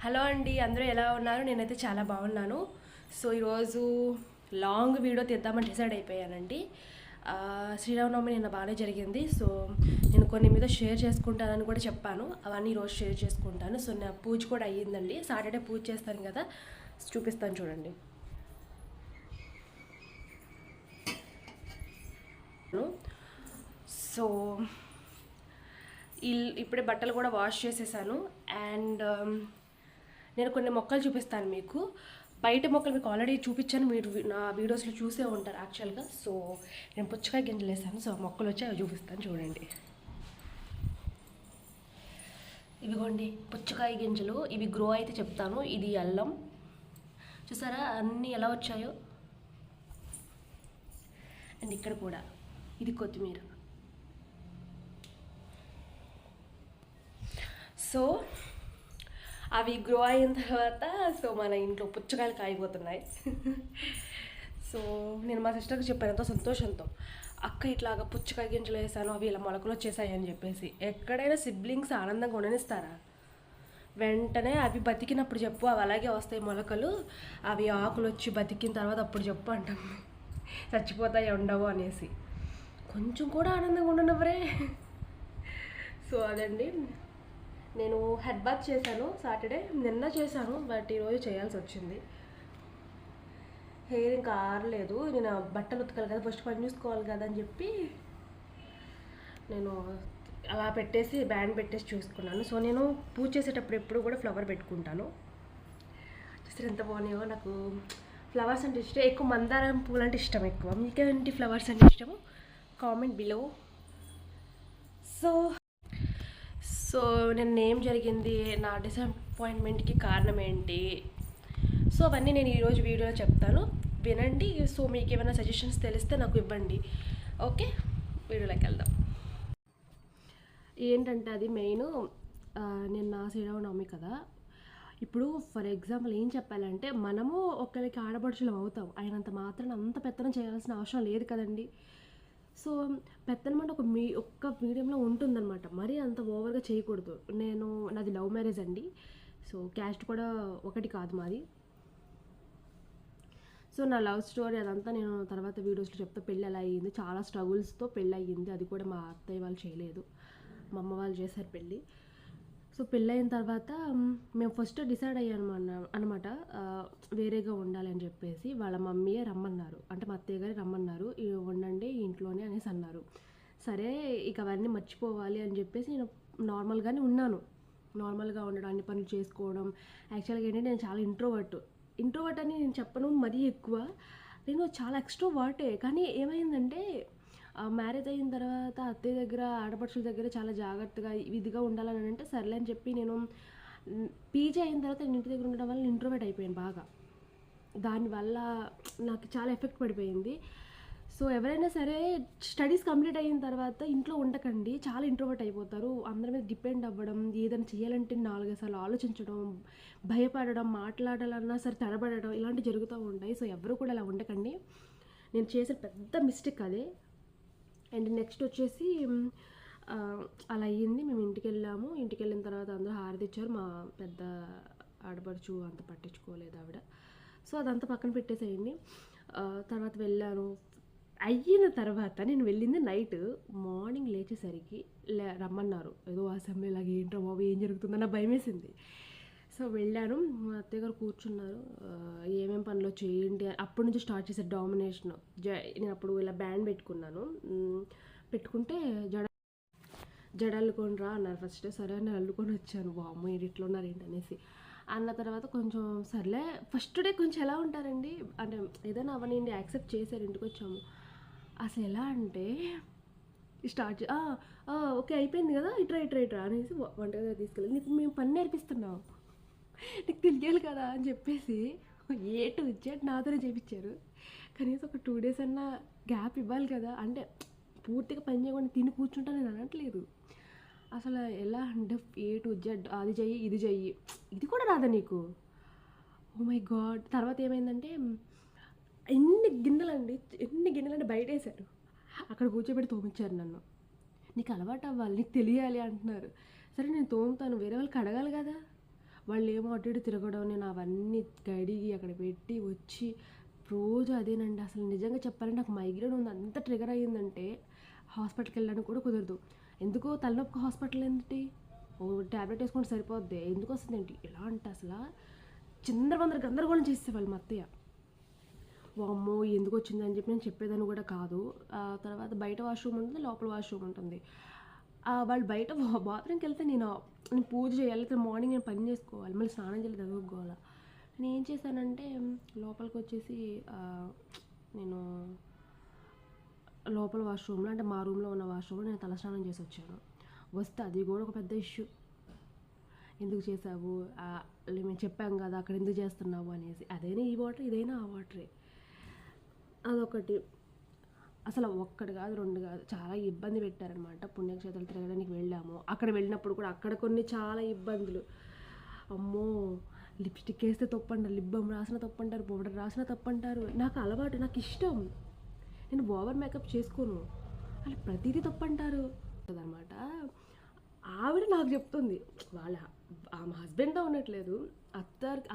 Hello అండి, అందరూ ఎలా ఉన్నారు? నేనైతే చాలా బాగున్నాను. సో ఈరోజు లాంగ్ వీడియో తీద్దామని డిసైడ్ అయిపోయానండి. శ్రీరామనవమి నిన్న బాగానే జరిగింది. సో నేను కొన్ని మీద షేర్ చేసుకుంటానని కూడా చెప్పాను. అవన్నీ ఈరోజు షేర్ చేసుకుంటాను. సో నా పూజ కూడా అయ్యిందండి. సాటర్డే పూజ చేస్తాను కదా, చూపిస్తాను చూడండి. సో ఇప్పుడే బట్టలు కూడా వాష్ చేసేసాను. అండ్ నేను కొన్ని మొక్కలు చూపిస్తాను మీకు. బయట మొక్కలు మీకు ఆల్రెడీ చూపించాను, మీరు నా వీడియోస్లో చూసే ఉంటారు యాక్చువల్గా. సో నేను పుచ్చకాయ గింజలు వేసాను. సో మొక్కలు వచ్చి అవి చూపిస్తాను చూడండి. ఇవిగోండి పుచ్చకాయ గింజలు, ఇవి గ్రో అయితే చెప్తాను. ఇది అల్లం, చూసారా అన్నీ ఎలా వచ్చాయో. అండ్ ఇక్కడ కూడా ఇది కొత్తిమీర. సో అవి గ్రో అయిన తర్వాత సో మన ఇంట్లో పుచ్చకాయలు కాయిపోతున్నాయి. సో నేను మా సిస్టర్కి చెప్పాను ఎంతో సంతోషంతో, అక్క ఇట్లాగా పుచ్చకాయ గింజలు వేసాను, అవి ఇలా మొలకలు వచ్చేసాయి అని చెప్పేసి. ఎక్కడైనా సిబ్లింగ్స్ ఆనందంగా ఉండనిస్తారా? వెంటనే అవి బతికినప్పుడు చెప్పు, అవి అలాగే వస్తాయి మొలకలు, అవి ఆకులు వచ్చి బతికిన తర్వాత అప్పుడు చెప్పు అంటాం. చచ్చిపోతాయి ఉండవు అనేసి. కొంచెం కూడా ఆనందంగా ఉండనివ్వరే. సో అదండి, నేను హెడ్ బాత్ చేశాను సాటర్డే, నిన్న చేశాను, బట్ ఈరోజు చేయాల్సి వచ్చింది. హెయిర్ ఇంకా ఆరలేదు. నేను బట్టలు ఉతకాలి కదా, ఫస్ట్ పని చూసుకోవాలి కదా అని చెప్పి నేను అలా పెట్టేసి బ్యాండ్ పెట్టేసి చూసుకున్నాను. సో నేను పూజ చేసేటప్పుడు ఎప్పుడు కూడా ఫ్లవర్ పెట్టుకుంటాను. చూస్తే ఎంత బాగున్నాయో. నాకు ఫ్లవర్స్ అంటే ఇష్టం, ఎక్కువ మందారం పూలు అంటే ఇష్టం ఎక్కువ. మీకేంటి ఫ్లవర్స్ అంటే ఇష్టము? Comment below. సో సో నేను ఏం జరిగింది, నా డిసప్పాయింట్మెంట్కి కారణం ఏంటి, సో అవన్నీ నేను ఈరోజు వీడియోలో చెప్తాను, వినండి. సో మీకు ఏమైనా సజెషన్స్ తెలిస్తే నాకు ఇవ్వండి. ఓకే, వీడియోలోకి వెళ్దాం. ఏంటంటే అది మెయిన్, నిన్న శ్రీరామనవమి కదా. ఇప్పుడు ఫర్ ఎగ్జాంపుల్ ఏం చెప్పాలంటే, మనము ఒకరికి ఆడపడుచులం అవుతాం, అయినంత మాత్రం అంత పెత్తనం చేయాల్సిన అవసరం లేదు కదండి. సో పెత్తనం అంటే ఒక్క మీడియంలో ఉంటుందన్నమాట, మరీ అంత ఓవర్గా చేయకూడదు. నాది లవ్ మ్యారేజ్ అండి. సో క్యాస్ట్ కూడా ఒకటి కాదు మాది. సో నా లవ్ స్టోరీ అదంతా నేను తర్వాత వీడియోస్లో చెప్తా. పెళ్ళి ఎలా అయ్యింది, చాలా స్ట్రగుల్స్తో పెళ్ళి అయ్యింది. అది కూడా మా అత్తయ్య వాళ్ళు చేయలేదు, మా అమ్మ వాళ్ళు చేశారు పెళ్ళి. సో పెళ్ళయిన తర్వాత మేము ఫస్ట్ డిసైడ్ అయ్యాను అనమాట, వేరేగా ఉండాలి అని చెప్పేసి. వాళ్ళ మమ్మీయే రమ్మన్నారు, అంటే మా అత్తయ్య గారు రమ్మన్నారు, ఉండండి ఇంట్లోనే అనేసి అన్నారు. సరే ఇక అవన్నీ మర్చిపోవాలి అని చెప్పేసి నేను నార్మల్గానే ఉన్నాను. నార్మల్గా ఉండడం, అన్ని పనులు చేసుకోవడం. యాక్చువల్గా ఏంటంటే నేను చాలా ఇంట్రోవర్ట్ అని నేను చెప్పను మరీ ఎక్కువ, నేను చాలా ఎక్స్ట్రోవర్టే. కానీ ఏమైందంటే మ్యారేజ్ అయిన తర్వాత అత్తయ్య దగ్గర, ఆడపడుచుల దగ్గర చాలా జాగ్రత్తగా ఇదిగా ఉండాలని అంటే సర్లే అని చెప్పి నేను పీజీ అయిన తర్వాత నేను ఇంటి దగ్గర ఉండడం వల్ల ఇంట్రోవర్ట్ అయిపోయాను బాగా. దానివల్ల నాకు చాలా ఎఫెక్ట్ పడిపోయింది. సో ఎవరైనా సరే స్టడీస్ కంప్లీట్ అయిన తర్వాత ఇంట్లో ఉండకండి, చాలా ఇంట్రోవర్ట్ అయిపోతారు. అందరి మీద డిపెండ్ అవ్వడం, ఏదైనా చేయాలంటే 4 సార్లు ఆలోచించడం, భయపడడం, మాట్లాడాలన్నా సరే తడబడడం, ఇలాంటివి జరుగుతూ ఉంటాయి. సో ఎవరు కూడా అలా ఉండకండి. నేను చేసిన పెద్ద మిస్టేక్ అదే. అండ్ నెక్స్ట్ వచ్చేసి అలా అయ్యింది. మేము ఇంటికి వెళ్ళాము. ఇంటికి వెళ్ళిన తర్వాత అందరూ హారతి ఇచ్చారు. మా పెద్ద ఆడపడుచు అంత పట్టించుకోలేదు ఆవిడ. సో అదంతా పక్కన పెట్టేసేయండి. తర్వాత వెళ్ళాను. అయిన తర్వాత నేను వెళ్ళింది నైట్, మార్నింగ్ లేచేసరికి రమ్మన్నారు. ఏదో అసెంబ్లీ లాగా, ఏంటో బాబు ఏం జరుగుతుందన్న భయం వేసింది. సో వెళ్ళాను, మా అత్తయ్య గారు కూర్చున్నారు. ఏమేమి పనులు చేయండి, అప్పటి నుంచి స్టార్ట్ చేశారు డామినేషన్. నేను అప్పుడు ఇలా బ్యాండ్ పెట్టుకున్నాను. పెట్టుకుంటే జడ అల్లుకొని రా అన్నారు ఫస్ట్. సరే అని అల్లుకొని వచ్చాను. వామ్మో ఇట్లా ఉన్నారు ఏంటి అనేసి అన్న తర్వాత కొంచెం సర్లే. ఫస్ట్ డే కొంచెం ఎలా ఉంటారండి అంటే, ఏదైనా అవనండి యాక్సెప్ట్ చేశారు. ఇంటికి వచ్చాము, అసలు ఎలా అంటే స్టార్ట్ ఓకే అయిపోయింది కదా, ఇట్రా అనేసి వంటగదిలో తీసుకెళ్ళి, నీకు మేము పని నేర్పిస్తున్నాం, నీకు తెలియాలి కదా అని చెప్పేసి Z నాతోనే చేయించారు. కనీసం ఒక 2 days అన్నా గ్యాప్ ఇవ్వాలి కదా. అంటే పూర్తిగా పని చేయకుండా తిని కూర్చుంటా నేను అనట్లేదు. అసలు ఎలా అంటే A to Z, అది చెయ్యి ఇది చెయ్యి, ఇది కూడా రాదా నీకు? Oh my God. తర్వాత ఏమైందంటే ఎన్ని గిన్నెలంటే బయట వేశారు, అక్కడ కూర్చోబెట్టి తోమిచ్చారు నన్ను. నీకు అలవాటు అవ్వాలి, నీకు తెలియాలి అంటున్నారు. సరే నేను తోముతాను, వేరే వాళ్ళకి అడగాలి కదా. వాళ్ళు ఏమో అటు ఇటు తిరగడం, నేను అవన్నీ కడిగి అక్కడ పెట్టి వచ్చి రోజు అదేనండి. అసలు నిజంగా చెప్పాలంటే నాకు మైగ్రేన్ ఉంది, అంత ట్రిగర్ అయ్యిందంటే హాస్పిటల్కి వెళ్ళడానికి కూడా కుదరదు. ఎందుకో తలనొప్పి హాస్పిటల్ ఏంటి, ఓ ట్యాబ్లెట్ వేసుకుంటే సరిపోద్ది, ఎందుకు వస్తుంది ఏంటి ఎలా అంటే అసలు గందరగోళం చేసేవాళ్ళు మా అత్తయ్య. వామ్మో ఎందుకు వచ్చిందని చెప్పి నేను చెప్పేదాన్ని కూడా కాదు. తర్వాత బయట వాష్రూమ్ ఉంటుంది, లోపల వాష్రూమ్ ఉంటుంది. వాళ్ళు బయట బాత్రూమ్కి వెళ్తే నేను పూజ చేయాలి, మార్నింగ్ నేను పని చేసుకోవాలి, మళ్ళీ స్నానం చేయాలి, చదువుకోవాలి. నేను ఏం చేశానంటే లోపలికి వచ్చేసి నేను లోపల వాష్రూమ్లో, అంటే మా రూమ్లో ఉన్న వాష్రూమ్లో నేను తలస్నానం చేసి వచ్చాను. వస్తే అది కూడా ఒక పెద్ద ఇష్యూ. ఎందుకు చేసావు, మేము చెప్పాం కదా అక్కడ ఎందుకు చేస్తున్నావు అనేసి. అదైనా ఈ వాటర్, ఇదైనా ఆ వాటరే. అదొకటి. అసలు ఒక్కటి కాదు, రెండు కాదు, చాలా ఇబ్బంది పెట్టారనమాట. పుణ్యక్షేత్రాలు తిరగడానికి వెళ్ళాము. అక్కడ వెళ్ళినప్పుడు కూడా అక్కడ కొన్ని చాలా ఇబ్బందులు. అమ్మో, లిప్స్టిక్ వేస్తే తప్పంటారు, లిప్ బామ్ రాసిన తప్పంటారు, పౌడర్ రాసిన తప్పంటారు. నాకు అలవాటు, నాకు ఇష్టం, నేను ఓవర్ మేకప్ చేసుకోను, అలా ప్రతిదీ తప్పంటారు అనమాట. ఆవిడ నాకు చెప్తుంది, ఆమె హస్బెండ్తో ఉండట్లేదు,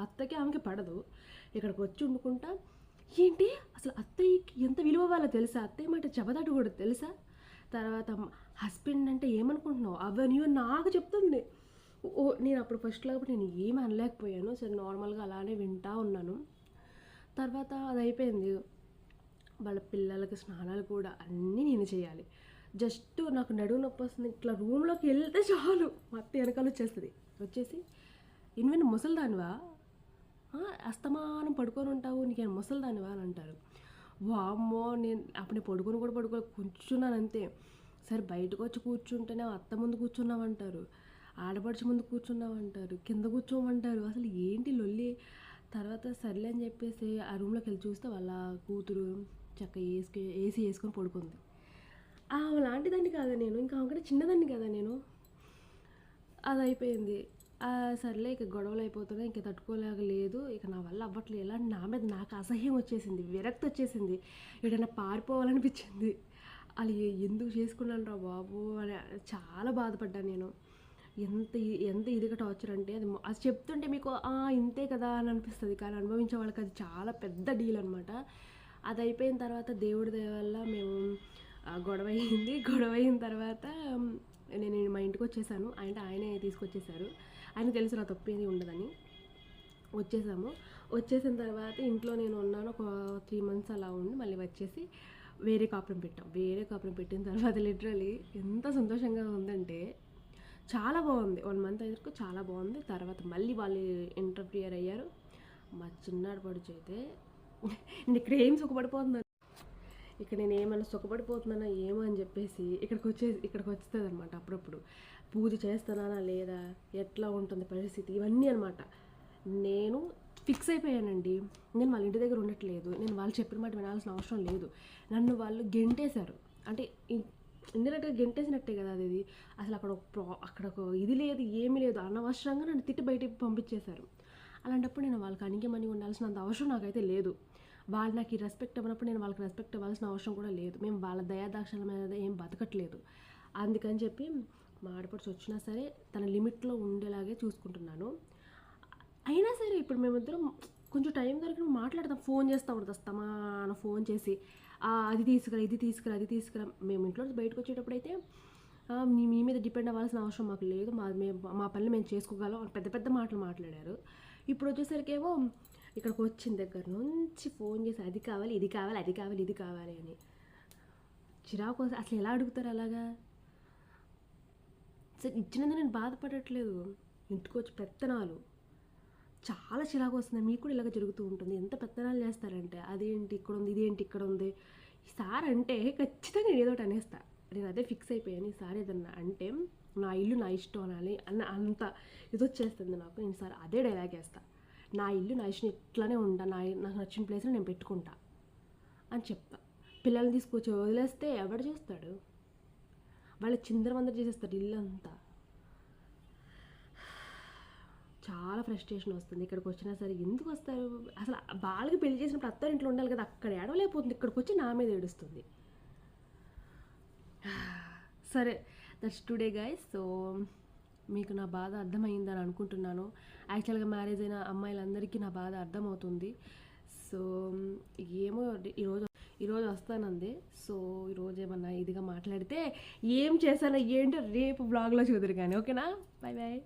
అత్తకి ఆమెకి పడదు, ఇక్కడికి వచ్చి వండుకుంటా. ఏంటి అసలు అత్తయ్యకి ఎంత విలువ ఇవ్వాలో తెలుసా, అత్తయ్య మాట చెబదాటు కూడా తెలుసా. తర్వాత హస్బెండ్ అంటే ఏమనుకుంటున్నావు అవన్నీ నాకు చెప్తుంది. నేను అప్పుడు ఫస్ట్లో కాబట్టి నేను ఏమీ అనలేకపోయాను. సరే నార్మల్గా అలానే వింటా ఉన్నాను. తర్వాత అది అయిపోయింది. వాళ్ళ పిల్లలకి స్నానాలు కూడా అన్నీ నేను చేయాలి. జస్ట్ నాకు నడుము నొప్పి వస్తుంది, ఇట్లా రూమ్లోకి వెళ్తే చాలు మా అత్త వెనకాల వచ్చేసి ఇన్వెన్ ముసలిదానివా, అస్తమానం పడుకొని ఉంటావు, నీకేం ముసలిదానివా అని అంటారు. వామ్మో, నేను అప్పుడు పడుకొని కూర్చున్నాను అంతే. సరే బయటకు వచ్చి కూర్చుంటేనే అత్త ముందు కూర్చున్నామంటారు, ఆడపడిచి ముందు కూర్చున్నామంటారు, కింద కూర్చోమంటారు, అసలు ఏంటి లొల్లి. తర్వాత సర్లే అని చెప్పేసి ఆ రూమ్లోకి వెళ్ళి చూస్తే వాళ్ళ కూతురు చక్కగా ఏసీ వేసుకొని పడుకుంది. అలాంటిదాన్ని కాదా నేను, ఇంకా ఆమె చిన్నదాన్ని కదా నేను. అది అయిపోయింది. సర్లే ఇక గొడవలు అయిపోతున్నాయి, ఇంక తట్టుకోలేగలేదు, ఇక నా వల్ల అవ్వట్లేదు. ఎలా నా మీద నాకు అసహ్యం వచ్చేసింది, విరక్తి వచ్చేసింది, ఏదైనా పారిపోవాలనిపించింది. అది ఎందుకు చేసుకున్నాను రా బాబు అని చాలా బాధపడ్డాను నేను. ఎంత ఇదిగా టార్చర్ అంటే అది చెప్తుంటే మీకు ఇంతే కదా అని అనిపిస్తుంది, కానీ అనుభవించే వాళ్ళకి అది చాలా పెద్ద డీల్ అనమాట. అది అయిపోయిన తర్వాత దేవుడి దయ వల్ల మేము గొడవ అయిన తర్వాత నేను మా ఇంటికి వచ్చేసాను. అంటే ఆయనే తీసుకొచ్చేసారు, ఆయన తెలుసు నా తప్పు ఏది ఉండదని. వచ్చేసిన తర్వాత ఇంట్లో నేను ఉన్నాను ఒక 3 months అలా ఉండి మళ్ళీ వచ్చేసి వేరే కాపురం పెట్టిన తర్వాత లిటరలీ ఎంత సంతోషంగా ఉందంటే చాలా బాగుంది. 1 month అయ్యేందుకు చాలా బాగుంది. తర్వాత మళ్ళీ వాళ్ళు ఇంటర్ఫియర్ అయ్యారు. మా చిన్నాడు పడుచు అయితే నేను ఇక్కడ ఏం సుఖపడిపోతున్నాను, ఇక్కడ నేను ఏమైనా సుఖపడిపోతున్నానా ఏమో అని చెప్పేసి ఇక్కడికి వస్తుంది అనమాట. అప్పుడప్పుడు పూజ చేస్తున్నానా లేదా, ఎట్లా ఉంటుంది పరిస్థితి, ఇవన్నీ అనమాట. నేను ఫిక్స్ అయిపోయానండి, నేను వాళ్ళ ఇంటి దగ్గర ఉండట్లేదు, నేను వాళ్ళు చెప్పిన మాట వినాల్సిన అవసరం లేదు. నన్ను వాళ్ళు గెంటేశారు, అంటే ఇండైరెక్ట్గా గెంటేసినట్టే కదా అది. అసలు అక్కడ ఒక ఇది లేదు, ఏమీ లేదు, అనవసరంగా నన్ను తిట్టి బయటికి పంపించేశారు. అలాంటప్పుడు నేను వాళ్ళకి అణిగిమణి ఉండాల్సినంత అవసరం నాకైతే లేదు. వాళ్ళు నాకు ఈ రెస్పెక్ట్ ఇవ్వనప్పుడు నేను వాళ్ళకి రెస్పెక్ట్ ఇవ్వాల్సిన అవసరం కూడా లేదు. మేము వాళ్ళ దయాదాక్షల మీద ఏం బతకట్లేదు. అందుకని చెప్పి మా ఆడపడుచు వచ్చినా సరే తన లిమిట్లో ఉండేలాగే చూసుకుంటున్నాను. అయినా సరే ఇప్పుడు మేమిద్దరం కొంచెం టైం దొరికి మాట్లాడతాం, ఫోన్ చేస్తూ ఉంటుంది, నా ఫోన్ చేసి అది తీసుకురా, ఇది తీసుకురా. మేము ఇంట్లో బయటకు వచ్చేటప్పుడు అయితే మీ మీద డిపెండ్ అవ్వాల్సిన అవసరం మాకు లేదు, మా పనులు మేము చేసుకోగలం, పెద్ద మాటలు మాట్లాడారు. ఇప్పుడు వచ్చేసరికి ఏమో ఇక్కడికి వచ్చిన దగ్గర నుంచి ఫోన్ చేసి అది కావాలి, ఇది కావాలి అని చిరాకు. అసలు ఎలా అడుగుతారు అలాగా? సరే ఇచ్చినందుకు నేను బాధపడట్లేదు, ఇంటికి వచ్చి పెత్తనాలు, చాలా చిరాకు వస్తుంది. మీకు కూడా ఇలాగ జరుగుతూ ఉంటుంది. ఎంత పెత్తనాలు చేస్తారంటే అదేంటి ఇక్కడ ఉంది, ఇదేంటి ఇక్కడ ఉంది. ఈసారి అంటే ఖచ్చితంగా నేను ఏదో ఒకటి అనేస్తా. నేను అదే ఫిక్స్ అయిపోయాను, ఈసారి ఏదన్నా అంటే నా ఇల్లు నా ఇష్టం అనాలి అంత ఇది వచ్చేస్తుంది నాకు. నేను ఈసారి అదే డైలాగ్ వేస్తా, నా ఇల్లు నా ఇష్టం, ఇట్లానే ఉంటా, నాకు నచ్చిన ప్లేస్లో నేను పెట్టుకుంటా అని చెప్తా. పిల్లల్ని తీసుకొచ్చి వదిలేస్తే ఎవడు చేస్తాడు, వాళ్ళు చిందరవందర చేసేస్తారు ఇల్లంతా. చాలా ఫ్రస్ట్రేషన్ వస్తుంది. ఇక్కడికి వచ్చినా సరే ఎందుకు వస్తారు అసలు, వాళ్ళకి పెళ్లి చేసినప్పుడు అత్తారింట్లో ఉండాలి కదా, అక్కడ ఏడవలేకపోతుంది, ఇక్కడికి వచ్చి నా మీద ఏడుస్తుంది. సరే దట్స్ టుడే గైస్. సో మీకు నా బాధ అర్థమైందని అనుకుంటున్నాను. యాక్చువల్గా మ్యారేజ్ అయిన అమ్మాయిలందరికీ నా బాధ అర్థమవుతుంది. సో ఏమో ఈరోజు వస్తానంది. సో ఈరోజు ఏమన్నా ఇదిగా మాట్లాడితే ఏం చేశానో ఏంటో రేపు బ్లాగ్లో చూదురు కానీ. ఓకేనా? Bye bye.